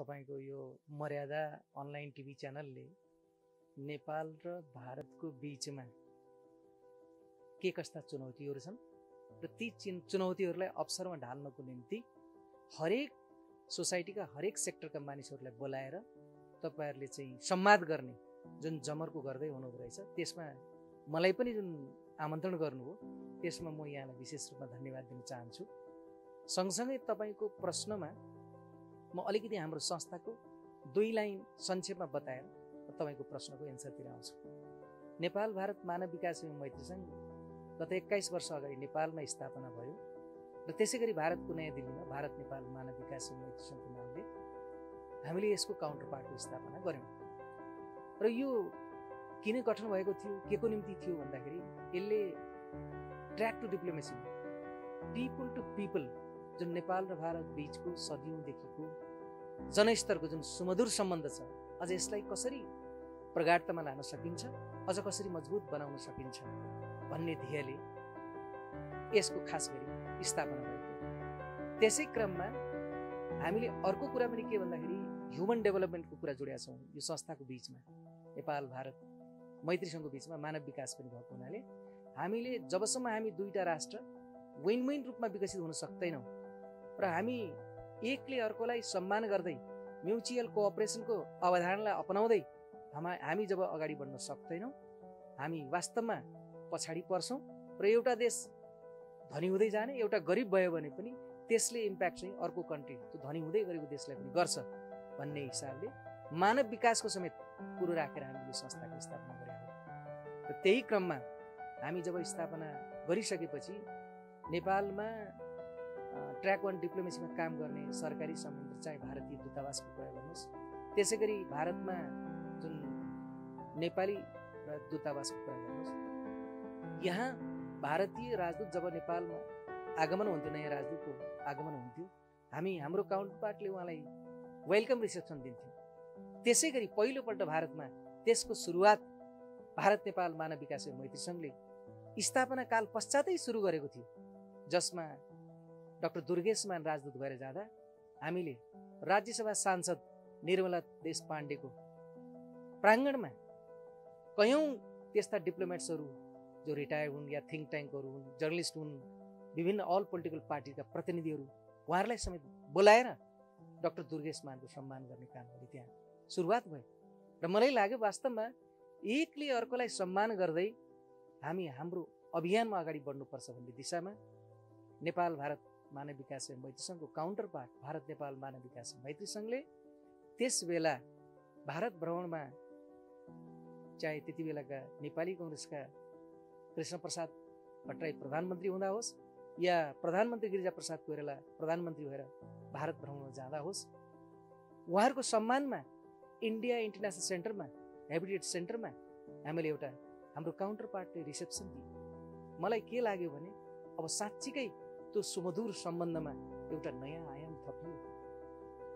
तपाईको यो मर्यादा अनलाइन टिभी च्यानलले नेपाल र भारतको बीचमा के कस्ता चुनौतीहरू छन् र ती चुनौतीहरूलाई अवसरमा ढाल्नको निम्ति हरेक सोसाइटीका हरेक सेक्टरका मानिसहरूलाई बोलाएर तपाईहरुले चाहिँ संवाद गर्ने जुन जमर्को गर्दै हुनुहुँदो रहेछ, त्यसमा मलाई पनि जुन आमन्त्रण गर्नुभयो त्यसमा म यहाँलाई विशेष रूपमा धन्यवाद दिन चाहन्छु। सँगसँगै तपाईको प्रश्नमा म अलिकति हाम्रो संस्थाको 2 लाइन संक्षेपमा बताएर तपाईको प्रश्नको एन्सरतिर आउँछु। नेपाल भारत मानव विकास एवं मैत्री संघ गत 21 वर्ष अगाडि नेपालमा स्थापना भयो र त्यसैगरी भारतको नयाँ दिल्लीमा भारत नेपाल मानव विकास एवं मैत्री संघको नामले हामीले यसको काउन्टर पार्टको स्थापना गर्यौं। र यो किन गठन भएको थियो, केको निम्ति थियो भन्दाखेरि यसले track two diplomacy, people to people, जुन नेपाल र भारत बीचको सदियौंदेखिको जनस्तरको जुन सुमधुर सम्बन्ध छ, अझ यसलाई कसरी प्रगाढतामा लान सकिन्छ, अझ कसरी मजबुत बनाउन सकिन्छ भन्ने ध्येयले यसको खास गरी स्थापना भएको। त्यसै क्रममा हामीले अर्को कुरा पनि के भन्दाखेरि ह्युमन डेभलपमेन्टको कुरा जोडेका छौँ। यो संस्थाको बीचमा नेपाल भारत मैत्री संघको बीचमा मानव विकास पनि भएको हुनाले हामीले जबसम्म हामी दुईटा राष्ट्र विन विन रूपमा विकसित हुन सक्दैनौँ र हामी एकले अर्कोलाई सम्मान गर्दै म्युचुअल कोअपरेसनको अवधारणालाई अपनाउँदै हामी जब अगाडि बढ्न सक्दैनौँ, हामी वास्तवमा पछाडि पर्छौँ र एउटा देश धनी हुँदै जाने, एउटा गरिब भयो भने पनि त्यसले इम्प्याक्ट चाहिँ अर्को कन्ट्री, त्यो धनी हुँदै गरेको देशलाई पनि गर्छ भन्ने हिसाबले मानव विकासको समेत कुरो राखेर हामीले यो संस्थाको स्थापना गरेका हौँ। र त्यही क्रममा हामी जब स्थापना गरिसकेपछि नेपालमा ट्र्याक 1 डिप्लोमेसीमा काम गर्ने सरकारी संयन्त्र चाहे भारतीय दूतावासको कुरा गर्नुहोस्, त्यसै गरी भारतमा जुन नेपाली दूतावासको कुरा गर्नुहोस्, यहाँ भारतीय राजदूत जब नेपालमा आगमन हुन्थ्यो, नयाँ राजदूतको आगमन हुन्थ्यो, हामी हाम्रो काउन्टरपार्टले उहाँलाई वेलकम रिसेप्सन दिन्थ्यौँ। त्यसै गरी पहिलोपल्ट भारतमा त्यसको सुरुवात भारत नेपाल मानव विकास एवं मैत्री संघले स्थापना काल पश्चातै सुरु गरेको थियो, जसमा डाक्टर दुर्गेशमान राजदूत भएर जाँदा हामीले राज्यसभा सांसद निर्मला देशपाण्डेको प्राङ्गणमा कयौं त्यस्ता डिप्लोमेट्सहरू जो रिटायर हुन् या थिङ्क ट्याङ्कहरू हुन्, जर्नलिस्ट हुन्, विभिन्न अल पोलिटिकल पार्टीका प्रतिनिधिहरू, उहाँहरूलाई समेत बोलाएर डाक्टर दुर्गेशमानको सम्मान गर्ने कामहरू त्यहाँ सुरुवात भयो। र मलाई लाग्यो वास्तवमा एकले अर्कोलाई सम्मान गर्दै हामी हाम्रो अभियानमा अगाडि बढ्नुपर्छ भन्ने दिशामा नेपाल भारत मानव विकास एवं मैत्री संघको काउन्टर पार्ट भारत नेपाल मानव विकास एवं मैत्री संघले त्यस बेला भारत भ्रमणमा चाहे त्यति बेलाका नेपाली कांग्रेसका कृष्ण प्रसाद भट्टराई प्रधानमन्त्री हुँदा होस् या प्रधानमन्त्री गिरिजा प्रसाद कोइराला प्रधानमन्त्री भएर भारत भ्रमणमा जाँदा होस्, उहाँहरूको सम्मानमा इन्डिया इन्टरनेसनल सेन्टरमा, हेबिटेट सेन्टरमा हामीले एउटा हाम्रो काउन्टर पार्टले रिसेप्सन दियो। मलाई के लाग्यो भने अब साँच्चीकै त्यो सुमधुर सम्बन्धमा एउटा नयाँ आयाम थपियो,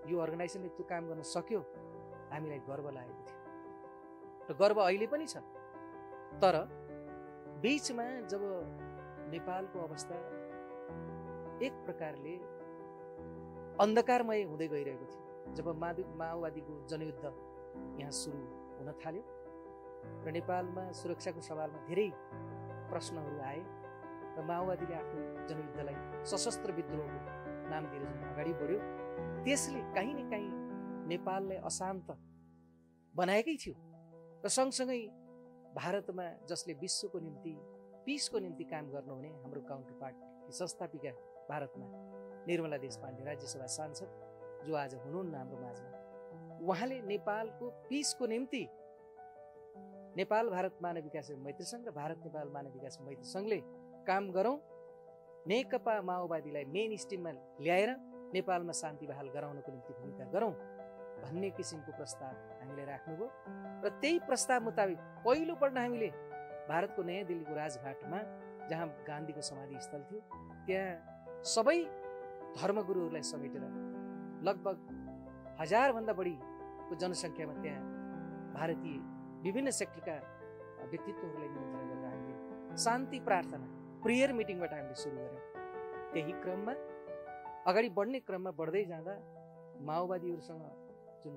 यो अर्गनाइजेसनले त्यो काम गर्न सक्यो, हामीलाई गर्व लागेको थियो र गर्व अहिले पनि छ। तर बीचमा जब नेपालको अवस्था एक प्रकारले अन्धकारमय हुँदै गइरहेको थियो, जब माओवादीको जनयुद्ध यहाँ सुरु हुन थाल्यो र नेपालमा सुरक्षाको सवालमा धेरै प्रश्नहरू आए र माओवादीले आफ्नो जनयुद्धलाई सशस्त्र विद्रोहको नाम दिएर जुन अगाडि बढ्यो, त्यसले कहीँ न कहीँ नेपाललाई अशान्त बनाएकै थियो। र सँगसँगै भारतमा जसले विश्वको निम्ति पिसको निम्ति काम गर्नुहुने हाम्रो काउन्टर पार्ट संस्थापिका भारतमा निर्मला देशपाण्डे राज्यसभा सांसद जो आज हुनुहुन्न हाम्रो माझमा, उहाँले नेपालको पिसको निम्ति नेपाल भारत मानव विकास एवं मैत्री संघ र भारत नेपाल मानव विकास एवं मैत्री संघले काम गरौँ, नेकपा माओवादीलाई मेन स्ट्रिममा ल्याएर नेपालमा शान्ति बहाल गराउनको निम्ति भूमिका गरौँ भन्ने किसिमको प्रस्ताव हामीले राख्नुभयो। र त्यही प्रस्ताव मुताबिक पहिलोपल्ट हामीले भारतको नयाँ दिल्लीको राजघाटमा, जहाँ गान्धीको समाधि स्थल थियो, त्यहाँ सबै धर्मगुरुहरूलाई समेटेर लगभग 1000 भन्दा बढीको जनसङ्ख्यामा त्यहाँ भारतीय विभिन्न सेक्टरका व्यक्तित्वहरूलाई निमन्त्रण गरेर हामीले शान्ति प्रार्थना प्रेयर मिटिङबाट हामीले सुरु गर्यौँ। त्यही क्रममा अगाडि बढ्ने क्रममा बढ्दै जाँदा माओवादीहरूसँग जुन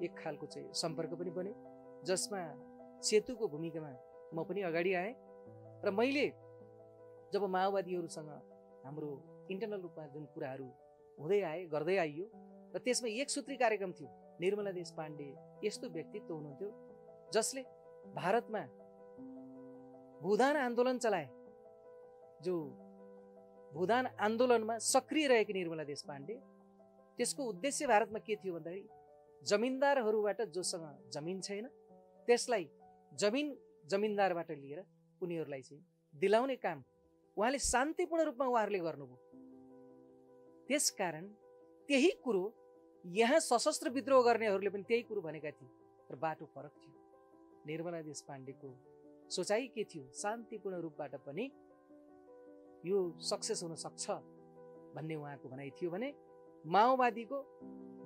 एक खालको चाहिँ सम्पर्क पनि बन्यो, जसमा सेतुको भूमिकामा म पनि अगाडि आएँ। र मैले जब माओवादीहरूसँग हाम्रो इन्टरनल रूपमा जुन कुराहरू हुँदै आए, गर्दै आइयो, र त्यसमा एक सूत्री कार्यक्रम थियो। निर्मला देशपाण्डे यस्तो व्यक्तित्व हुनुहुन्थ्यो जसले भारतमा भूदान आन्दोलन चलाए। जो भूदान आन्दोलनमा सक्रिय रहेकी निर्मला देशपाण्डे, त्यसको उद्देश्य भारतमा के थियो भन्दाखेरि जमिनदारहरूबाट जोसँग जमिन छैन त्यसलाई जमिनदारबाट लिएर उनीहरूलाई चाहिँ दिलाउने काम उहाँले शान्तिपूर्ण रूपमा उहाँहरूले गर्नुभयो। त्यसकारण त्यही कुरो यहाँ सशस्त्र विद्रोह गर्नेहरूले पनि त्यही कुरो भनेका थिए, तर बाटो फरक थियो। निर्मला देशपाण्डेको सोचाइ के थियो? शान्तिपूर्ण रूपबाट पनि यो सक्सेस हुन सक्छ भन्ने उहाँको भनाइ थियो भने माओवादीको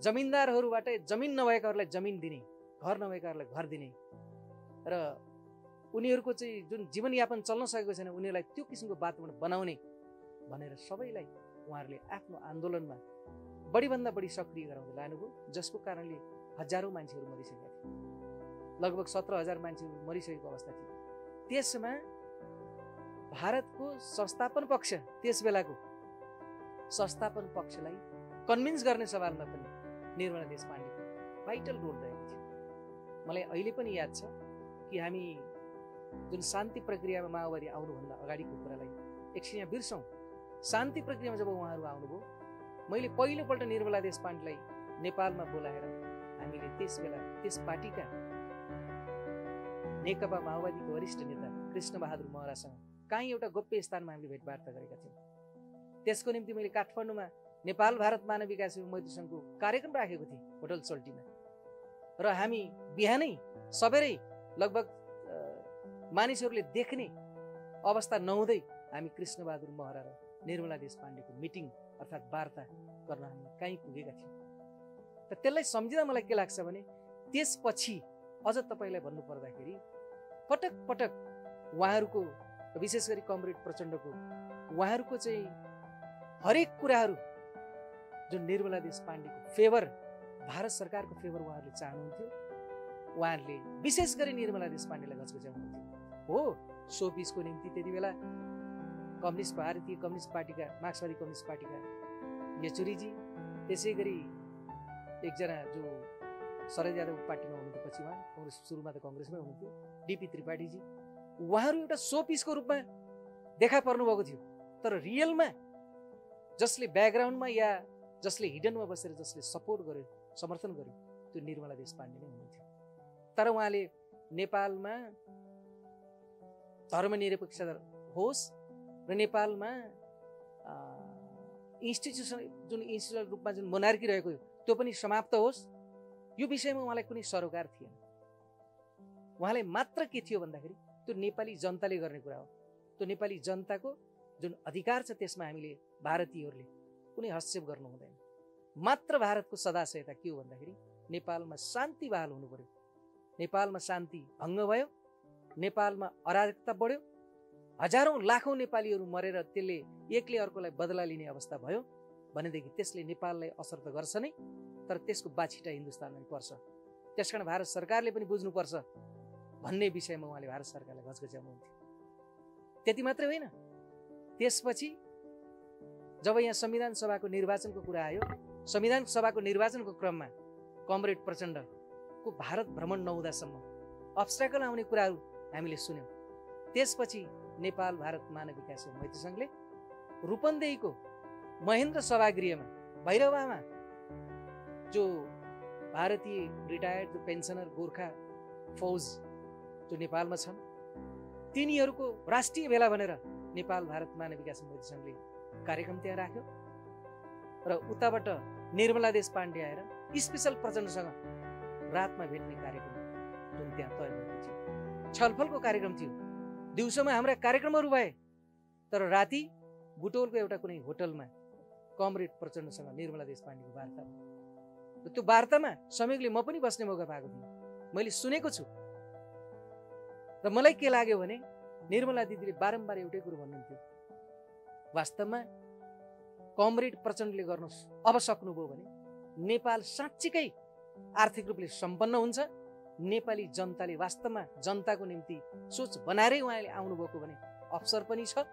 जमिनदारहरूबाट जमिन नभएकाहरूलाई जमिन दिने, घर नभएकाहरूलाई घर दिने र उनीहरूको चाहिँ जुन जीवनयापन चल्न सकेको छैन उनीहरूलाई त्यो किसिमको वातावरण बनाउने भनेर सबैलाई उहाँहरूले आफ्नो आन्दोलनमा बढीभन्दा बढी सक्रिय गराउँदै लानुभयो, जसको कारणले हजारौँ मान्छेहरू मरिसकेका थिए। लगभग 17,000 मान्छेहरू मरिसकेको अवस्था थियो। त्यसमा भारतको संस्थापन पक्ष, त्यस बेलाको संस्थापन पक्षलाई कन्भिन्स गर्ने सवालमा पनि निर्मला देशपाण्डेको भाइटल रोल रहेको थियो। मलाई अहिले पनि याद छ कि हामी जुन शान्ति प्रक्रियामा माओवादी आउनुभन्दा अगाडिको कुरालाई एकछिन यहाँ बिर्सौँ। शान्ति प्रक्रियामा जब उहाँहरू आउनुभयो, मैले पहिलोपल्ट निर्मला देशपाण्डेलाई नेपालमा बोलाएर हामीले त्यस बेला त्यस पार्टीका नेकपा माओवादीको वरिष्ठ नेता कृष्णबहादुर महरासँग कहीँ एउटा गोप्य स्थानमा हामीले भेटवार्ता गरेका थियौँ। त्यसको निम्ति मैले काठमाडौँमा नेपाल भारत मानव विकास मैत्री सङ्घको कार्यक्रम राखेको थिएँ होटल सोल्टीमा। र हामी बिहानै सबेरै लगभग मानिसहरूले देख्ने अवस्था नहुँदै हामी कृष्णबहादुर महरा र निर्मला देशपाण्डेको मिटिङ अर्थात् वार्ता गर्न हामी कहीँ पुगेका थियौँ। त त्यसलाई सम्झिँदा मलाई के लाग्छ भने त्यसपछि अझ तपाईँलाई भन्नु पर्दाखेरि पटक पटक उहाँहरूको, विशेष गरी कमरेड प्रचण्डको उहाँहरूको चाहिँ हरेक कुराहरू जुन निर्मला देशपाण्डेको फेभर, भारत सरकारको फेभर उहाँहरूले चाहनुहुन्थ्यो। उहाँहरूले विशेष गरी निर्मला देशपाण्डेलाई घचघच्याउनुहुन्थ्यो। हो, सोपिसको निम्ति त्यति बेला कम्युनिस्ट, भारतीय कम्युनिस्ट पार्टीका, मार्क्सवादी कम्युनिस्ट पार्टीका येचुरीजी, त्यसै गरी एकजना जो शरद यादव पार्टीमा हुनुहुन्थ्यो, पछि उहाँ काङ्ग्रेस, सुरुमा त काङ्ग्रेसमै हुनुहुन्थ्यो, डिपी त्रिपाठीजी, उहाँहरू एउटा सोपिसको रूपमा देखा पर्नुभएको थियो। तर रियलमा जसले ब्याकग्राउन्डमा या जसले हिडनमा बसेर जसले सपोर्ट गर्यो, समर्थन गर्यो, त्यो निर्मला देशपाण्डे नै हुनुहुन्थ्यो। तर उहाँले नेपालमा धर्मनिरपेक्षता होस् र नेपालमा इन्स्टिट्युसन जुन इन्स्टिट्युसनल रूपमा जुन मोनार्की रहेको त्यो पनि समाप्त होस्, यो विषयमा उहाँलाई कुनै सरोकार थिएन। उहाँलाई मात्र के थियो भन्दाखेरि त्यो नेपाली जनताले गर्ने कुरा हो। त्यो नेपाली जनताको जुन अधिकार छ त्यसमा हामीले भारतीयहरूले कुनै हस्तक्षेप गर्नु हुँदैन। मात्र भारतको सदाशयता के हो भन्दाखेरि नेपालमा शान्ति बहाल हुनु पर्यो। नेपालमा शान्ति भङ्ग भयो, नेपालमा अराजकता बढ्यो, हजारौँ लाखौँ नेपालीहरू मरेर त्यसले एकले अर्कोलाई बदला लिने अवस्था भयो भनेदेखि त्यसले नेपाललाई असर त गर्छ नै, तर त्यसको बाछिटा हिन्दुस्तानमै पर्छ। त्यसकारण भारत सरकारले पनि बुझ्नुपर्छ भन्ने विषयमा उहाँले भारत सरकारलाई घचघच्याउनुहुन्थ्यो। त्यति मात्रै होइन, त्यसपछि जब यहाँ संविधान सभाको निर्वाचनको कुरा आयो, संविधान सभाको निर्वाचनको क्रममा कमरेड प्रचण्डको भारत भ्रमण नहुँदासम्म अब्स्ट्याकल आउने कुराहरू हामीले सुन्यौँ। त्यसपछि नेपाल भारत मानव विकास मैत्री सङ्घले रूपन्देहीको महेन्द्र सभागृहमा भैरवामा जो भारतीय रिटायर्ड जो पेन्सनर गोर्खा फौज जो नेपालमा छन् तिनीहरूको राष्ट्रिय भेला भनेर नेपाल भारत मानव विकास मैत्री सङ्घले कार्यक्रम त्यहाँ राख्यो र उताबाट निर्मला देशपाण्डे आएर स्पेसल प्रचण्डसँग रातमा भेट्ने कार्यक्रम जुन त्यहाँ तय भएको थियो, छलफलको कार्यक्रम थियो। दिउँसोमा हाम्रा कार्यक्रमहरू भए, तर राति बुटोलको एउटा कुनै होटलमा कमरेड प्रचण्डसँग निर्मला देशपाण्डेको वार्ता भयो। र त्यो वार्तामा संयोगले म पनि बस्ने मौका पाएको थिएँ। मैले सुनेको छु र मलाई के लाग्यो भने निर्मला दिदीले बारम्बार एउटै कुरो भन्नुहुन्थ्यो, वास्तवमा कमरेड प्रचण्डले गर्न अब सक्नुभयो भने नेपाल साँच्चीकै आर्थिक रूपले सम्पन्न हुन्छ, नेपाली जनताले वास्तवमा जनताको निम्ति सोच बनाएरै उहाँले आउनुभएको भने अवसर पनि छ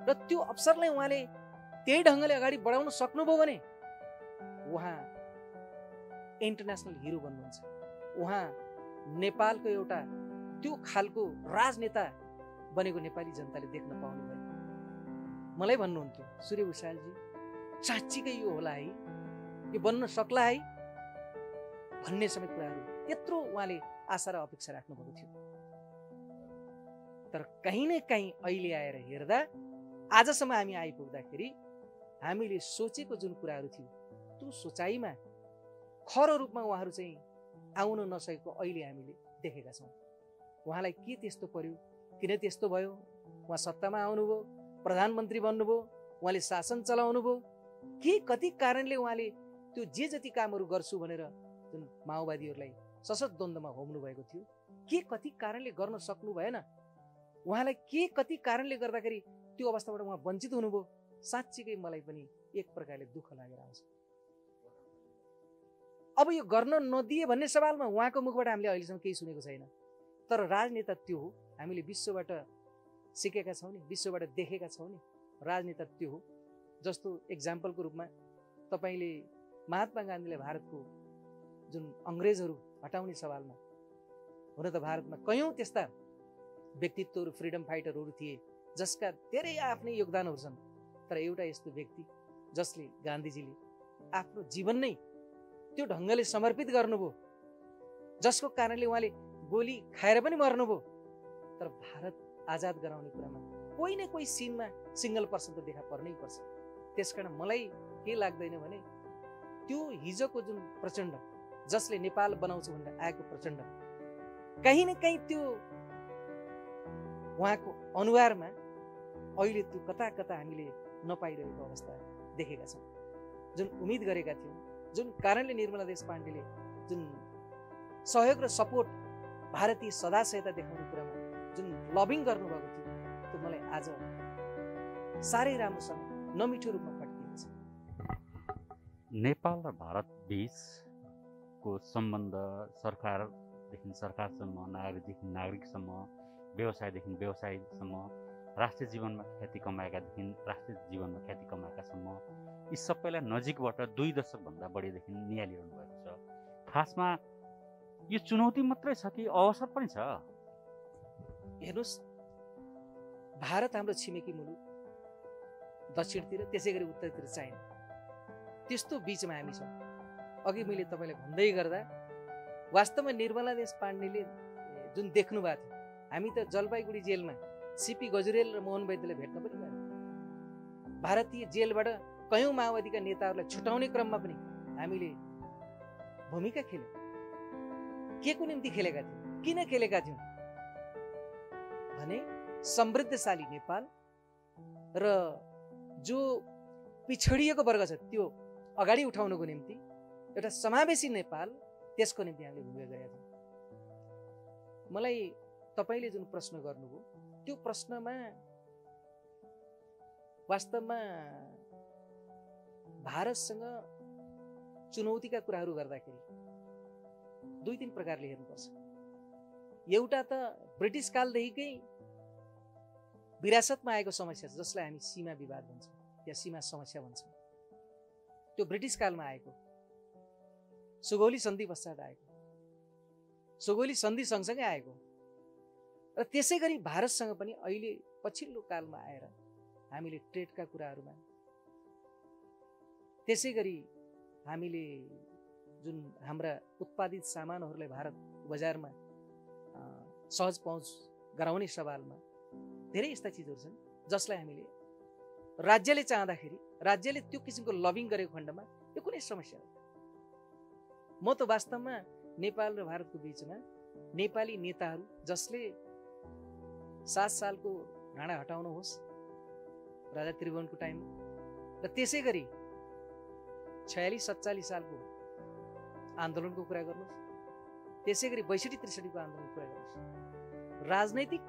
र त्यो अवसरलाई उहाँले त्यही ढङ्गले अगाडि बढाउन सक्नुभयो भने उहाँ इन्टरनेसनल हिरो बन्नुहुन्छ। उहाँ नेपालको एउटा त्यो खालको राजनेता बनेको नेपाली जनताले देख्न पाउनु भयो। मलाई भन्नुहुन्थ्यो, सूर्य भुषालजी साँच्चीकै यो होला है, यो बन्न सक्ला है भन्ने समेत कुराहरू त्यत्रो उहाँले आशा र अपेक्षा राख्नुभएको थियो। तर कहीँ न कहीँ अहिले आएर हेर्दा आजसम्म हामी आइपुग्दाखेरि हामीले सोचेको जुन कुराहरू थियो त्यो सोचाइमा खरो रूपमा उहाँहरू चाहिँ आउन नसकेको अहिले हामीले देखेका छौँ। उहाँलाई के त्यस्तो पर्यो, किन त्यस्तो भयो? उहाँ सत्तामा आउनुभयो, प्रधानमन्त्री बन्नुभयो, उहाँले शासन चलाउनु भयो, के कति कारणले उहाँले त्यो जे जति कामहरू गर्छु भनेर जुन माओवादीहरूलाई सशक्त द्वन्द्वमा होम्नु भएको थियो, के कति कारणले गर्न सक्नु भएन? उहाँलाई के कति कारणले गर्दाखेरि त्यो अवस्थाबाट उहाँ वञ्चित हुनुभयो? साँच्चीकै मलाई पनि एक प्रकारले दुःख लागेर आउँछ। अब यो गर्न नदिए भन्ने सवालमा उहाँको मुखबाट हामीले अहिलेसम्म केही सुनेको छैन। तर राजनेता त्यो हो, हामीले विश्वबाट सिकेका छौँ नि, विश्वबाट देखेका छौँ नि। राजनेता त्यो हो जस्तो एक्जाम्पलको रूपमा तपाईँले महात्मा गान्धीले भारतको जुन अङ्ग्रेजहरू हटाउने सवालमा, हुन त भारतमा कयौँ त्यस्ता व्यक्तित्वहरू, फ्रिडम फाइटरहरू थिए जसका धेरै आफ्नै योगदानहरू छन्। तर एउटा यस्तो व्यक्ति जसले, गान्धीजीले आफ्नो जीवन नै त्यो ढङ्गले समर्पित गर्नुभयो, जसको कारणले उहाँले गोली खाएर पनि मर्नुभयो। तर भारत आजाद गराउने कुरामा कोही न कोही सिनमा सिङ्गल पर्सन त देखा पर्नै पर्छ। त्यसकारण मलाई के लाग्दैन भने त्यो हिजोको जुन प्रचण्ड, जसले नेपाल बनाउँछु भनेर आएको प्रचण्ड, कहीँ न कहीँ त्यो उहाँको अनुहारमा अहिले त्यो कता कता हामीले नपाइरहेको अवस्था देखेका छौँ। जुन उम्मिद गरेका थियौँ, जुन कारणले निर्मला देशपाण्डेले जुन सहयोग र सपोर्ट, भारतीय सदाशयता देखाउने कुरामा जुन लबिङ गर्नुभएको थियो, त्यो मलाई आज साह्रै राम्रोसँग नमिठो रूपमा फर्किएको छ। नेपाल र भारत बीचको सम्बन्ध सरकारदेखि सरकारसम्म, नागरिकदेखि नागरिकसम्म, व्यवसायदेखि व्यवसायसम्म, राष्ट्रिय जीवनमा ख्याति कमाएकादेखि राष्ट्रिय जीवनमा ख्याति कमाएकासम्म, यी सबैलाई नजिकबाट 2 दशकभन्दा बढीदेखि निहालिरहनु भएको छ। खासमा यो चुनौती मात्रै छ कि अवसर पनि छ? हेर्नुहोस्, भारत हाम्रो छिमेकी मुलुक, दक्षिणतिर त्यसै गरी उत्तरतिर चाइना, त्यस्तो बिचमा हामी छौँ। अघि मैले तपाईँलाई भन्दै गर्दा वास्तवमा निर्मला देशपाण्डेले जुन देख्नु भएको थियो, हामी त जलपाइगुडी जेलमा सीपी गजुरेल र मोहन वैद्यलाई भेट्न पनि गयौँ। भारतीय जेलबाट कयौँ माओवादीका नेताहरूलाई छुटाउने क्रममा पनि हामीले भूमिका खेल्यौँ। के को निम्ति खेलेका थियौँ, किन खेलेका थियौँ भने समृद्धशाली नेपाल र जो पिछडिएको वर्ग छ त्यो अगाडि उठाउनको निम्ति, एउटा समावेशी नेपाल, त्यसको निम्ति हामीले भूमिका गरेका थियौँ। मलाई तपाईँले जुन प्रश्न गर्नुभयो त्यो प्रश्नमा वास्तवमा भारतसँग चुनौतीका कुराहरू गर्दाखेरि 2-3 प्रकारले हेर्नुपर्छ। एउटा त ब्रिटिस कालदेखिकै विरासतमा आएको समस्या छ, जसलाई हामी सीमा विवाद भन्छौँ या सीमा समस्या भन्छौँ। त्यो ब्रिटिस कालमा आएको, सुगौली सन्धि पश्चात आएको, सुगौली सन्धि सँगसँगै आएको र त्यसै गरी भारतसँग पनि अहिले पछिल्लो कालमा आएर हामीले ट्रेडका कुराहरूमा, त्यसै गरी हामीले जुन हाम्रा उत्पादित सामानहरूलाई भारत बजारमा सहज पहुँच गराउने सवालमा धेरै यस्ता चिजहरू छन् जसलाई हामीले राज्यले चाहँदाखेरि, राज्यले त्यो किसिमको लबिङ गरेको खण्डमा यो कुनै समस्या होइन। म त वास्तवमा नेपाल र भारतको बिचमा नेपाली नेताहरू जसले 7 सालको राणा हटाउनु होस् राजा त्रिभुवनको टाइम, र त्यसै गरी 46-47 सालको आन्दोलनको कुरा गर्नुहोस्, त्यसै गरी 62-63 आन्दोलनको कुरा गर्नुहोस्, राजनैतिक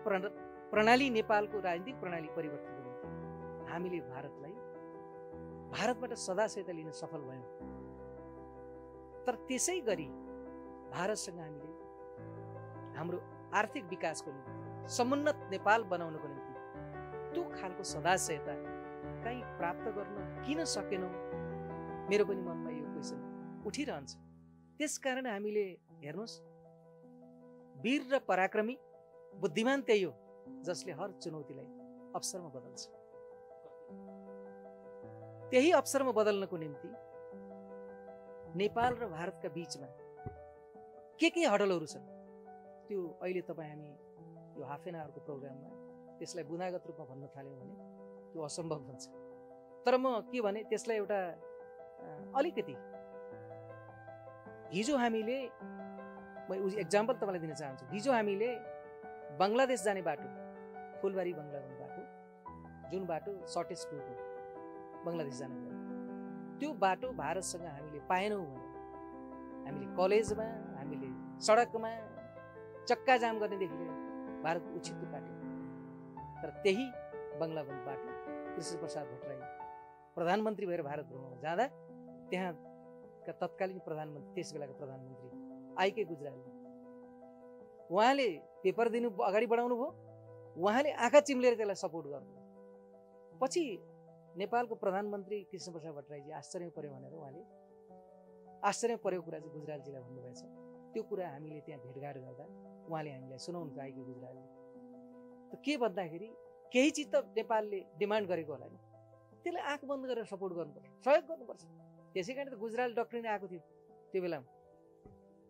प्रणाली, नेपालको राजनीतिक प्रणाली परिवर्तन गर्नु हामीले भारतबाट सदाशयता लिन सफल भयौँ। तर त्यसै गरी भारतसँग हामीले हाम्रो आर्थिक विकासको निम्ति समुन्नत नेपाल बनाउनको निम्ति त्यो खालको सदाशयता कहीँ प्राप्त गर्न किन सकेनौँ? मेरो पनि मनमा यो क्वेसन उठिरहन्छ। त्यसकारण हामीले हेर्नुहोस्, वीर र पराक्रमी बुद्धिमान त्यही हो जसले हर चुनौतीलाई अवसरमा बदल्छ। त्यही अवसरमा बदल्नको निम्ति नेपाल र भारतका बीचमा के हडलहरू छन् त्यो अहिले तपाईँ हामी यो हाफ एन आवरको प्रोग्राममा त्यसलाई बुनागत रूपमा भन्न थाल्यौँ भने त्यो असम्भव हुन्छ। तर म के भने त्यसलाई एउटा अलिकति हिजो हामीले, म एक्जाम्पल तपाईँलाई दिन चाहन्छु। हिजो हामीले बङ्गलादेश जाने बाटो, फुलबारी बङ्गलादेश बाटो, जुन बाटो सर्टेस्ट रुट हो बङ्गलादेश जाने बाटो, त्यो बाटो भारतसँग हामीले पाएनौँ भने हामीले कलेजमा, हामीले सडकमा चक्का जाम गर्नेदेखि लिएर भारतको उचित काट्यो। तर त्यही बङ्गलादेश बाटो कृष्ण प्रसाद भट्टराई प्रधानमन्त्री भएर भारत भ्रमणमा जाँदा त्यहाँका तत्कालीन प्रधानमन्त्री, त्यस बेलाका प्रधानमन्त्री आइके गुजराल, उहाँले पेपर दिनु अगाडि बढाउनु भयो, उहाँले आँखा चिम्लेर त्यसलाई सपोर्ट गर्नु। पछि नेपालको प्रधानमन्त्री कृष्ण प्रसाद भट्टराईजी आश्चर्य पर्यो भनेर उहाँले आश्चर्य परेको कुरा चाहिँ गुजरालजीलाई भन्नुभएछ। त्यो कुरा हामीले त्यहाँ भेटघाट गर्दा उहाँले हामीलाई सुनाउनु भयो आइके गुजरालले। त के भन्दाखेरि केही चिज त नेपालले डिमान्ड गरेको होला नि, त्यसलाई आँख बन्द गरेर सपोर्ट गर्नुपर्छ, सहयोग गर्नुपर्छ। त्यसै कारण त गुजराल डक्ट्रिन आएको थियो त्यो बेलामा।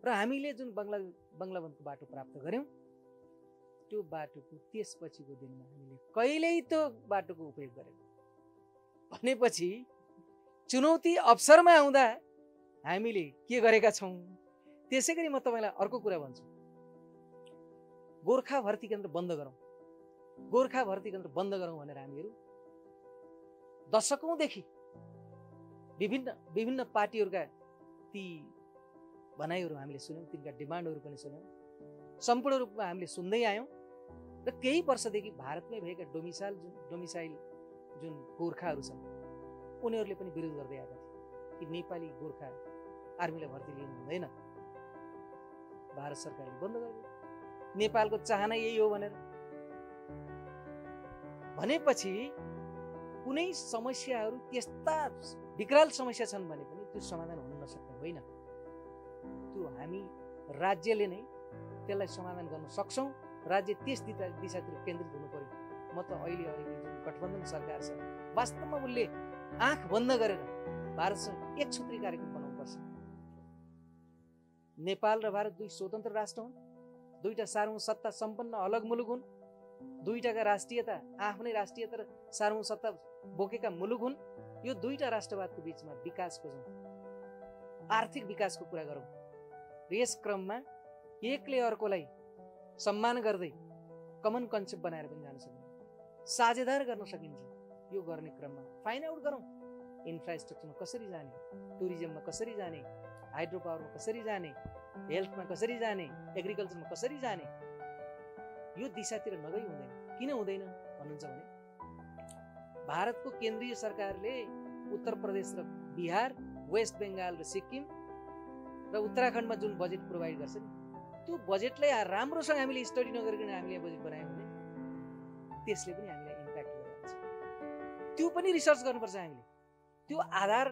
र हामीले जुन बङ्गलाबन्धको बाटो प्राप्त गऱ्यौँ, त्यो बाटोको त्यसपछिको दिनमा हामीले कहिल्यै त्यो बाटोको उपयोग गरेनौँ भनेपछि चुनौती अवसरमा आउँदा हामीले के गरेका छौँ? त्यसै गरी म तपाईँलाई अर्को कुरा भन्छु, गोर्खा भर्ती केन्द्र बन्द गरौँ, गोर्खा भर्ती केन्द्र बन्द गरौँ भनेर हामीहरू दशकौँदेखि विभिन्न पार्टीहरूका ती भनाइहरू हामीले सुन्यौँ, तिनका डिमान्डहरू पनि सुन्यौँ, सम्पूर्ण रूपमा हामीले सुन्दै आयौँ। र केही वर्षदेखि भारतमै भएका डोमिसाइल जुन गोर्खाहरू छन् उनीहरूले पनि विरोध गर्दै आएका थिए कि नेपाली गोर्खा आर्मीलाई भर्ती लिनु हुँदैन। भारत सरकारले बन्द गरिदियो, नेपालको चाहना यही हो भनेर भनेपछि कुनै समस्याहरू त्यस्ता विकराल समस्या छन् भने पनि त्यो समाधान हुन नसक्ने होइन। त्यो हामी राज्यले नै त्यसलाई समाधान गर्न सक्छौँ। राज्य त्यस दिशातिर केन्द्रित हुनु पर्यो। म त अहिले जुन गठबन्धन सरकार छ, वास्तवमा उसले आँख बन्द गरेर भारतसँग एक सूत्री कार्यक्रम बनाउनुपर्छ। नेपाल र भारत दुई स्वतन्त्र राष्ट्र हुन्, दुईटा सार्वभौम सत्ता सम्पन्न अलग मुलुक हुन्, दुईटाका राष्ट्रियता आफ्नै राष्ट्रियता र सार्वभौम सत्ता बोकेका मुलुक हुन्। यो दुईटा राष्ट्रवादको बिचमा विकास खोजौँ, आर्थिक विकासको कुरा गरौँ र यस क्रममा एकले अर्कोलाई सम्मान गर्दै कमन कन्सेप्ट बनाएर पनि जान सकिन्छ, साझेदार गर्न सकिन्छ। यो गर्ने क्रममा फाइन्ड आउट गरौँ इन्फ्रास्ट्रक्चरमा कसरी जाने, टुरिज्ममा कसरी जाने, हाइड्रो पावरमा कसरी जाने, हेल्थमा कसरी जाने, एग्रिकल्चरमा कसरी जाने। यो दिशातिर नगई हुँदैन। किन हुँदैन भन्नुहुन्छ भने भारतको केन्द्रीय सरकारले उत्तर प्रदेश र बिहार, वेस्ट बेङ्गाल र सिक्किम र उत्तराखण्डमा जुन बजेट प्रोभाइड गर्छ नि, त्यो बजेटलाई राम्रोसँग हामीले स्टडी नगरिकन हामीले बजेट बनायौँ भने त्यसले पनि हामीलाई इम्प्याक्ट गरिरहेको छ। त्यो पनि रिसर्च गर्नुपर्छ हामीले। त्यो आधार,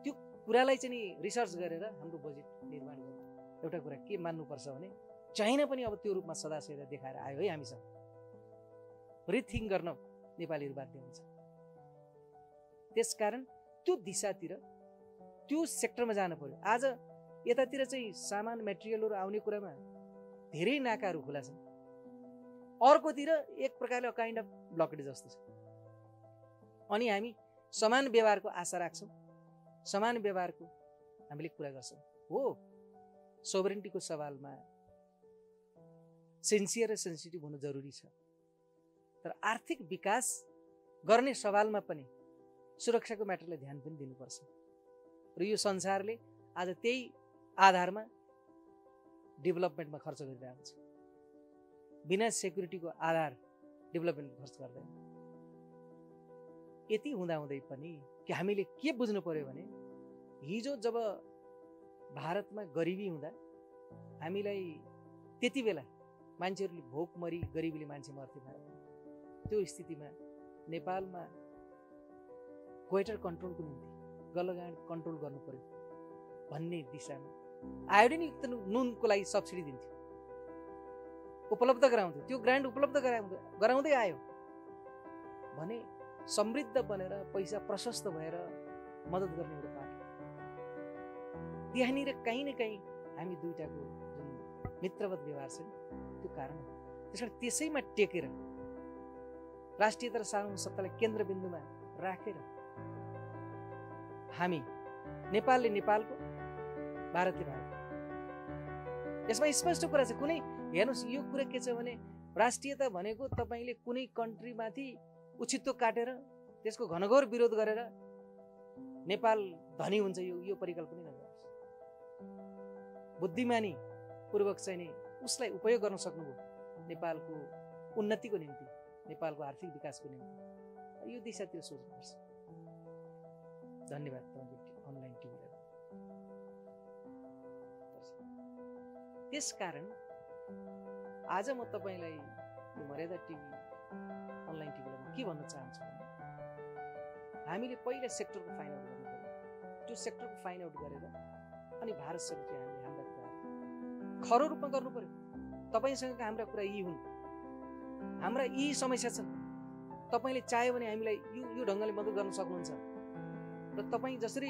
त्यो कुरालाई चाहिँ नि रिसर्च गरेर हाम्रो बजेट निर्माण गर्नु। एउटा कुरा के मान्नुपर्छ भने चाइना पनि अब त्यो रूपमा सदाशय देखाएर आयो है हामीसँग। रिथिङ्क गर्न नेपालीहरू बाध्य हुन्छ। त्यसकारण त्यो दिशातिर, त्यो सेक्टरमा जानु पर्यो। आज यतातिर चाहिँ सामान मेटेरियलहरू आउने कुरामा धेरै नाकाहरू खुला छन्, अर्कोतिर एक प्रकारले काइन्ड अफ ब्लकेड जस्तो छ। अनि हामी समान व्यवहारको आशा राख्छौँ, समान व्यवहारको हामीले कुरा गर्छौँ। हो, सोभरेन्टीको सवालमा सिन्सियर र सेन्सिटिभ हुनु जरुरी छ, तर आर्थिक विकास गर्ने सवालमा पनि सुरक्षाको म्याटरलाई ध्यान पनि दिनुपर्छ। र यो संसारले आज त्यही आधारमा डेभलपमेन्टमा खर्च गरिरहेको छ। बिना सेक्युरिटीको आधार डेभलपमेन्टमा खर्च गर्दैन। यति हुँदाहुँदै पनि कि हामीले के बुझ्नु पर्यो भने हिजो जब भारतमा गरिबी हुँदा हामीलाई त्यति बेला मान्छेहरूले भोकमरी गरिबीले मान्छे मर्थे भारतमा। त्यो स्थितिमा नेपालमा क्वेटर कन्ट्रोलको निम्ति गलगाड कन्ट्रोल गर्नु पर्यो भन्ने दिशामा आयोडिनयुक्त नुनको लागि सब्सिडी दिन्थ्यो, उपलब्ध गराउँथ्यो। त्यो ग्रान्ट उपलब्ध गराउँदै आयो भने समृद्ध बनेर पैसा प्रशस्त भएर मद्दत गर्ने एउटा पार्टी। त्यहाँनिर कहीँ न कहीँ हामी दुईटाको जुन मित्रवत व्यवहार छ त्यो कारण हो। त्यसकारण त्यसैमा टेकेर राष्ट्रियता र सार्वभौमसत्तालाई केन्द्रबिन्दुमा राखेर हामी नेपालले नेपालको, भारतले भारतको। यसमा स्पष्ट कुरा छ। कुनै हेर्नुहोस्, यो कुरा के छ भने राष्ट्रियता भनेको तपाईँले कुनै कन्ट्रीमाथि उछित्तो काटेर त्यसको घनघोर विरोध गरेर नेपाल धनी हुन्छ यो परिकल्पना नगर्नुहोस्। बुद्धिमानी पूर्वक चाहिँ उसलाई उपयोग गर्न सक्नुभयो नेपालको उन्नतिको निम्ति, नेपालको आर्थिक विकासको निम्ति। यो दिशातिर सोच्नुपर्छ। धन्यवाद तपाईँको अनलाइन टिभीलाई। त्यसकारण आज म तपाईँलाई यो मर्यादा टिभी अनलाइन टिभीलाई म के भन्न चाहन्छु भने हामीले पहिला सेक्टरको फाइन्ड आउट गर्नु पर्यो। त्यो सेक्टरको फाइन्ड आउट गरेर अनि भारतसँग चाहिँ हामीले हाम्रा कुरा खरो रूपमा गर्नु पर्यो। तपाईँसँग हाम्रा कुरा यी हुन्, हाम्रा यी समस्या छन्, तपाईँले चाह्यो भने हामीलाई यो ढङ्गले मद्दत गर्न सक्नुहुन्छ। र तपाईँ जसरी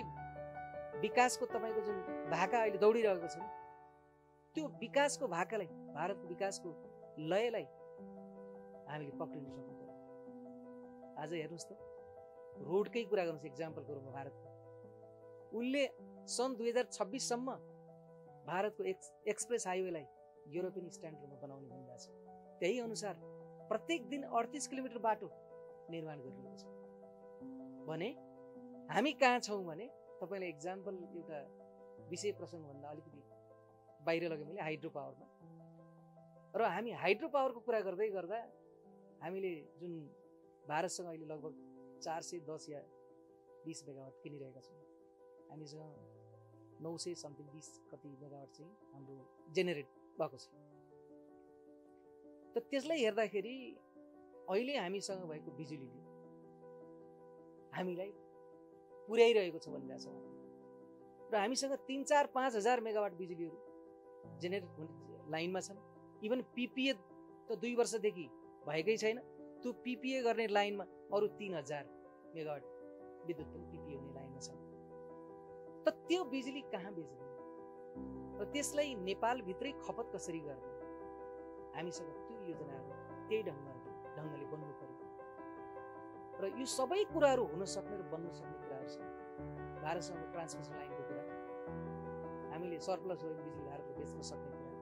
विकासको तपाईँको जुन भाका अहिले दौडिरहेको छ त्यो विकासको भाकालाई, भारतको विकासको लयलाई हामीले पक्रिनु सक्नु पर्यो। आज हेर्नुहोस् त, रोडकै कुरा गर्नुहोस्, इक्जाम्पल गरौँ भारतको। उनले सन् 2026सम्म भारतको एक्सप्रेस हाइवेलाई युरोपियन स्ट्यान्डर्डमा बनाउने भनिरहेको छ। त्यही अनुसार प्रत्येक दिन 38 किलोमिटर बाटो निर्माण गरिरहेको छ भने हामी कहाँ छौँ भने तपाईँलाई इक्जाम्पल एउटा विषय प्रसङ्गभन्दा अलिकति बाहिर लगेँ मैले, हाइड्रो पावरमा। र हामी हाइड्रो पावरको कुरा गर्दै गर्दा हामीले जुन भारतसँग अहिले लगभग 410 या 20 मेगावाट किनिरहेका छौँ। हामीसँग 900 समथिङ 20 कति मेगावाट चाहिँ हाम्रो जेनेरेट भएको छ। त त्यसलाई हेर्दाखेरि अहिले हामीसँग भएको बिजुलीले हामीलाई पुर्याइरहेको छ भनिरहेको छ। र हामीसँग 3-4-5 हजार मेगावाट बिजुलीहरू जेनेरेट लाइनमा छन्। इभन पिपिए त 2 वर्षदेखि भएकै छैन। त्यो पिपिए गर्ने लाइनमा अरू 3000 मेगावाट विद्युत पनि पिपिए हुने लाइनमा छन्। त त्यो बिजुली कहाँ बेच्ने र त्यसलाई नेपालभित्रै खपत कसरी गर्ने, हामीसँग त्यो योजनाहरू त्यही ढङ्गले बन्नु पर्यो। र यो सबै कुराहरू हुन सक्ने र बन्न सक्ने कुराहरू छन्। भारतसँग ट्रान्समिसन लाइनको कुरा, हामीले सरप्लस भएको बिजुली भारतले बेच्न सक्ने कुरा,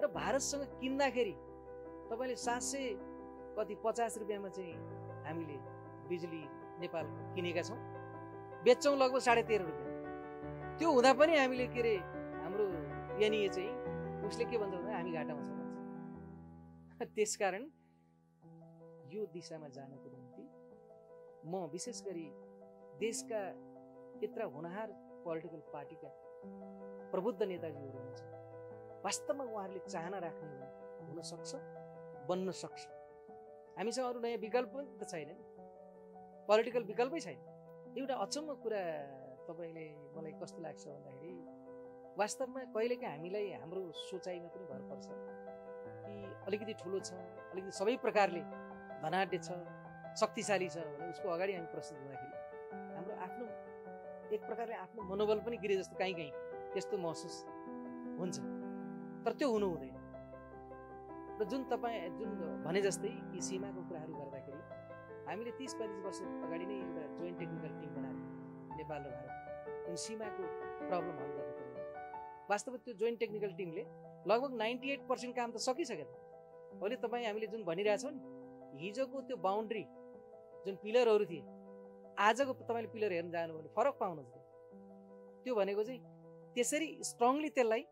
र भारतसँग किन्दाखेरि तपाईँले 750 रुपियाँमा चाहिँ हामीले बिजुली नेपाल किनेका छौँ, बेच्छौँ लगभग 13.5 रुपियाँ। त्यो हुँदा पनि हामीले के अरे हाम्रो एनइए चाहिँ उसले के भन्छ भन्दा हामी घाटामा छौँ भन्छ। त्यसकारण यो दिशामा जानको निम्ति म विशेष गरी देशका यत्रा होनहार पोलिटिकल पार्टीका प्रबुद्ध नेताजीहरू हुनुहुन्छ, वास्तवमा उहाँहरूले चाहना राख्ने हो हुन सक्छ, बन्न सक्छ। हामीसँग अरू नयाँ विकल्प पनि त छैन नि, पोलिटिकल विकल्पै छैन। एउटा अचम्म कुरा तपाईँले मलाई कस्तो लाग्छ भन्दाखेरि वास्तवमा कहिलेकाहीँ हामीलाई हाम्रो सोचाइमा पनि भर पर्छ कि अलिकति ठुलो छ, अलिकति सबै प्रकारले धनाढ्य छ, शक्तिशाली छ भने उसको अगाडि हामी प्रस्तुत हुँदाखेरि हाम्रो आफ्नो एक प्रकारले आफ्नो मनोबल पनि गिरे जस्तो कहीँ कहीँ त्यस्तो महसुस हुन्छ। तर त्यो हुनु हुँदैन। र जुन भने जस्तै कि सीमाको कुराहरू गर्दाखेरि हामीले 30-35 वर्ष अगाडि नै एउटा जोइन्ट टेक्निकल टिम बनाएर नेपाल र भारत जुन सीमाको प्रब्लम हल गर्नु पर्यो। वास्तवमा त्यो जोइन्ट टेक्निकल टिमले लगभग 98% काम त सकिसक्यो। अहिले तपाईँ हामीले जुन भनिरहेछौँ नि, हिजोको त्यो बााउन्ड्री जुन पिलरहरू थिए, आजको तपाईँले पिलर हेर्न जानु भने फरक पाउनुहुन्छ। त्यो भनेको चाहिँ त्यसरी स्ट्रङली त्यसलाई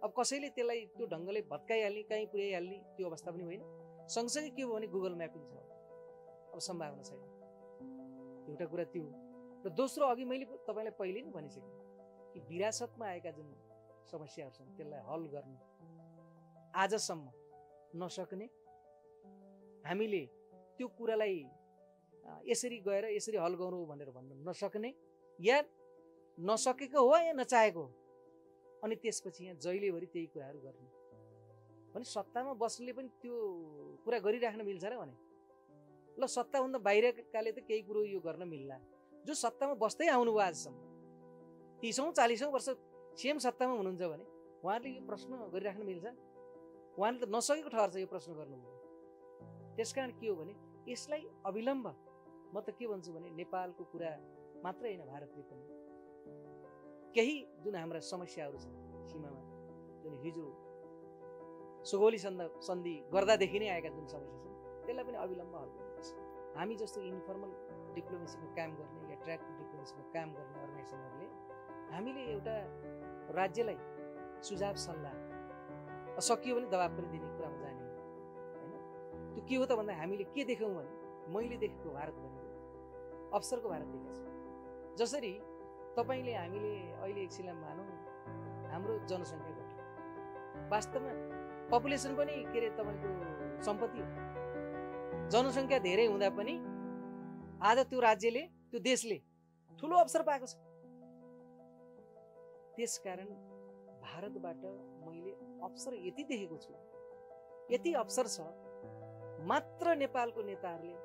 अब कसैले त्यसलाई त्यो ढङ्गले भत्काइहाल्ने, कहीँ पुर्याइहाल्ने त्यो अवस्था पनि होइन। सँगसँगै के भयो भने गुगल म्यापिङ छ, अब सम्भावना छैन। एउटा कुरा त्यो। र दोस्रो, अघि मैले तपाईँलाई पहिले नै भनिसकेँ, कि विरासतमा आएका जुन समस्याहरू छन् त्यसलाई हल गर्नु आजसम्म नसक्ने, हामीले त्यो कुरालाई यसरी गएर यसरी हल गरौँ भनेर भन्न नसक्ने, या नसकेको हो या नचाहेको हो, अनि त्यसपछि यहाँ जहिलेभरि त्यही कुराहरू गर्ने भने सत्तामा बस्नेले पनि त्यो कुरा गरिराख्न मिल्छ र भने ल सत्ताभन्दा बाहिरकाले त केही कुरो यो गर्न मिल्ला। जो सत्तामा बस्दै आउनुभयो आजसम्म 30औं 40औं वर्ष सीएम सत्तामा हुनुहुन्छ भने उहाँहरूले यो प्रश्न गरिराख्न मिल्छ? उहाँले त नसकेको ठहर छ यो प्रश्न गर्नुभयो। त्यसकारण के हो भने यसलाई अविलम्ब, म त के भन्छु भने नेपालको कुरा मात्र होइन, भारतले पनि केही जुन हाम्रा समस्याहरू छन् सीमामा, जुन हिजो सुगौली सन्धि गर्दादेखि नै आएका जुन समस्या छन् त्यसलाई पनि अविलम्ब हल गर्नुपर्छ। हामी जस्तो इन्फर्मल डिप्लोमेसीमा काम गर्ने या ट्र्याक डिप्लोमेसीमा काम गर्ने अर्गनाइजेसनहरूले हामीले एउटा राज्यलाई सुझाव सल्लाह सकियो भने दबाब पनि दिने कुरामा जाने होइन। त्यो के हो त भन्दा हामीले के देख्यौँ भने मैले देखेको भारत भनेको अवसरको भारत देखेको छु। जसरी तपाईँले हामीले अहिले एकछिनलाई मानौँ हाम्रो जनसङ्ख्या घट्यो, वास्तवमा पपुलेसन पनि के अरे तपाईँको सम्पत्ति हो। जनसङ्ख्या धेरै हुँदा पनि आज त्यो राज्यले त्यो देशले ठुलो अवसर पाएको छ। त्यसकारण भारतबाट मैले अवसर यति देखेको छु, यति अवसर छ, मात्र नेपालको नेताहरूले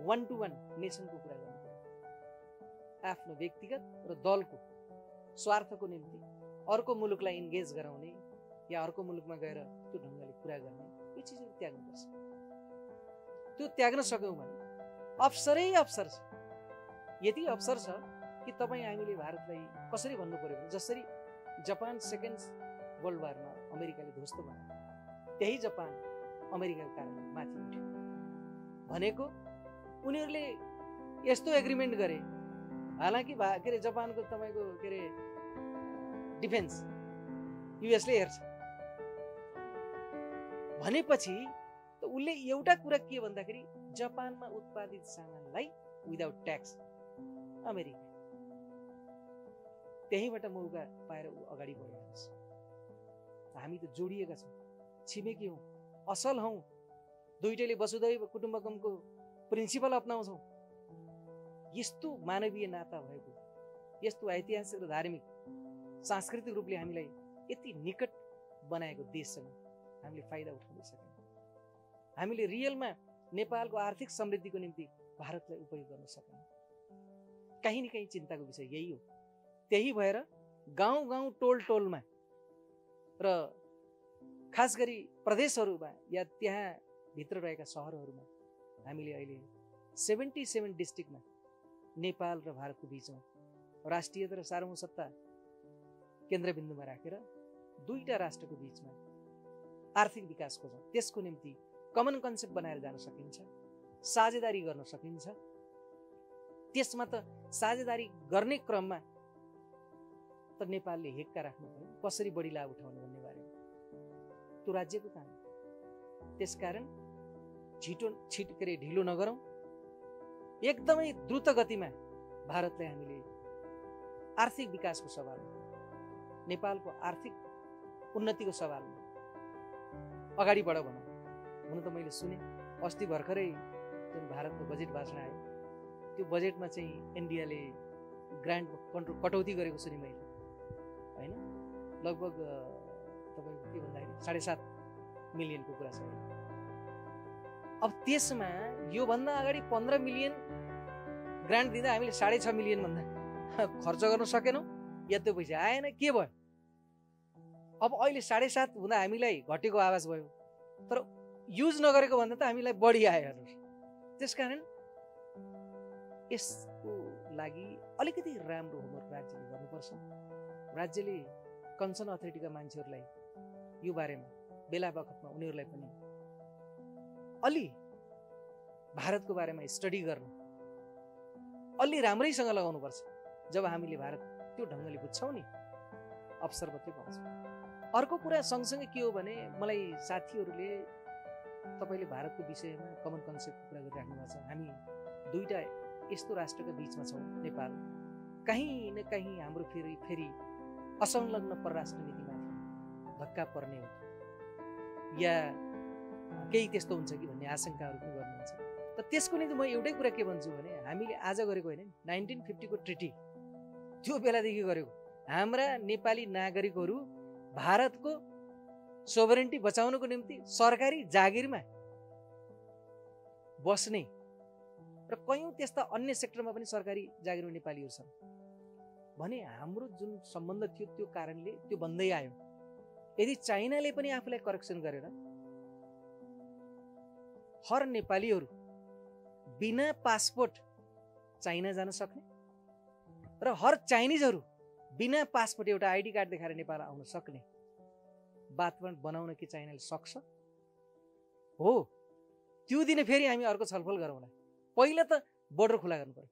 1-to-1 नेसनको कुरा गर्नु पर्यो। आफ्नो व्यक्तिगत र दलको स्वार्थको निम्ति अर्को मुलुकलाई इन्गेज गराउने या अर्को मुलुकमा गएर त्यो ढङ्गले कुरा गर्ने यो चिजहरू त्याग्नुपर्छ। त्यो त्याग्न सक्यौँ भने अवसरै अवसर छ। यति अवसर छ कि तपाईँ हामीले भारतलाई कसरी भन्नु पर्यो भने जसरी जापान सेकेन्ड वर्ल्ड वारमा अमेरिकाले ध्वस्त बनायो, त्यही जापान अमेरिकाको कारण माथि उठ्यो भनेको उनीहरूले यस्तो एग्रिमेन्ट गरे। हालाकि के अरे जापानको तपाईँको के अरे डिफेन्स युएसले हेर्छ भनेपछि त उसले एउटा कुरा के भन्दाखेरि जापानमा उत्पादित सामानलाई विदाउट ट्याक्स अमेरिका, त्यहीँबाट मौका पाएर ऊ अगाडि बढिरहेको छ। हामी त जोडिएका छौँ, छिमेकी हौँ, असल हौँ, दुइटैले वसुधैव कुटुम्बकमको प्रिन्सिपल अपनाउँछौँ। यस्तो मानवीय नाता भएको, यस्तो ऐतिहासिक र धार्मिक सांस्कृतिक रूपले हामीलाई यति निकट बनाएको देशसँग हामीले फाइदा उठाउन सक्यौँ। हामीले रियलमा नेपालको आर्थिक समृद्धिको निम्ति भारतलाई उपयोग गर्न सक्यौँ। कहीँ न कहीँ चिन्ताको विषय यही हो। त्यही भएर गाउँ गाउँ टोल टोलमा र खास गरी प्रदेशहरूमा या त्यहाँ भित्र रहेका सहरहरूमा हामीले अहिले 77 डिस्ट्रिक्टमा नेपाल र भारतको बिचमा राष्ट्रियता र सार्वभौमसत्ता केन्द्रबिन्दुमा राखेर दुईटा राष्ट्रको बिचमा आर्थिक विकास खोजौँ। त्यसको निम्ति कमन कन्सेप्ट बनाएर जान सकिन्छ, साझेदारी गर्न सकिन्छ। त्यसमा त साझेदारी गर्ने क्रममा त नेपालले हेक्का राख्नु पर्यो, कसरी बढी लाभ उठाउने भन्ने बारेमा त्यो राज्यको काम। त्यसकारण ढिलो नगरौँ, एकदमै द्रुत गतिमा भारतलाई हामीले आर्थिक विकासको सवालमा, नेपालको आर्थिक उन्नतिको सवालमा अगाडि बढ भनौँ। हुन त मैले सुने अस्ति भर्खरै जुन भारतको बजेट भाषण आयो त्यो बजेटमा चाहिँ इन्डियाले ग्रान्ट कटौती गरेको सुने मैले होइन। लगभग तपाईँको के भन्दाखेरि 7.5 मिलियनको कुरा छ। अब त्यसमा योभन्दा अगाडि 15 मिलियन ग्रान्ट दिँदा हामीले 6.5 मिलियन भन्दा खर्च गर्न सकेनौँ, या त्यो पैसा आएन, के भयो? अब अहिले 7.5 हुँदा हामीलाई घटेको आवाज भयो, तर युज नगरेको भन्दा त हामीलाई बढी आयो हेर्नुहोस्। त्यसकारण यसको लागि अलिकति राम्रो होमवर्क राज्यले गर्नुपर्छ। राज्यले कन्सर्न अथोरिटीका मान्छेहरूलाई यो बारेमा बेला बखतमा उनीहरूलाई पनि अलि भारतको बारेमा स्टडी गर्नु अलि राम्रैसँग लगाउनुपर्छ। जब हामीले भारत त्यो ढङ्गले बुझ्छौँ नि अवसर मात्रै पाउँछौँ। अर्को कुरा सँगसँगै के हो भने मलाई साथीहरूले तपाईँले भारतको विषयमा कमन कन्सेप्टको कुरा गरिराख्नु भएको छ। हामी दुईटा यस्तो राष्ट्रको बिचमा छौँ, नेपाल, कहीँ न कहीँ हाम्रो फेरि असंलग्न परराष्ट्र नीतिमाथि धक्का पर्ने हो या केही त्यस्तो हुन्छ कि भन्ने आशंकाहरू पनि गर्नुहुन्छ। त त्यसको निम्ति म एउटै कुरा के भन्छु भने हामीले आज गरेको होइन, 1950 को ट्रिटी त्यो बेलादेखि गरेको। हाम्रा नेपाली नागरिकहरू भारतको सोभरेन्टी बचाउनको निम्ति सरकारी जागिरमा बस्ने र कयौँ त्यस्ता अन्य सेक्टरमा पनि सरकारी जागिरमा नेपालीहरू छन् भने हाम्रो जुन सम्बन्ध थियो त्यो कारणले त्यो बन्दै आयो। यदि चाइनाले पनि आफूलाई करेक्सन गरेर हर नेपालीहरू बिना पासपोर्ट चाइना जान सक्ने र हर चाइनिजहरू बिना पासपोर्ट एउटा आइडी कार्ड देखाएर नेपाल आउन सक्ने वातावरण बनाउन के चाइनाले सक्छ? हो, त्यो दिन फेरि हामी अर्को छलफल गरौँला। पहिला त बोर्डर खुला गर्नु पर्यो।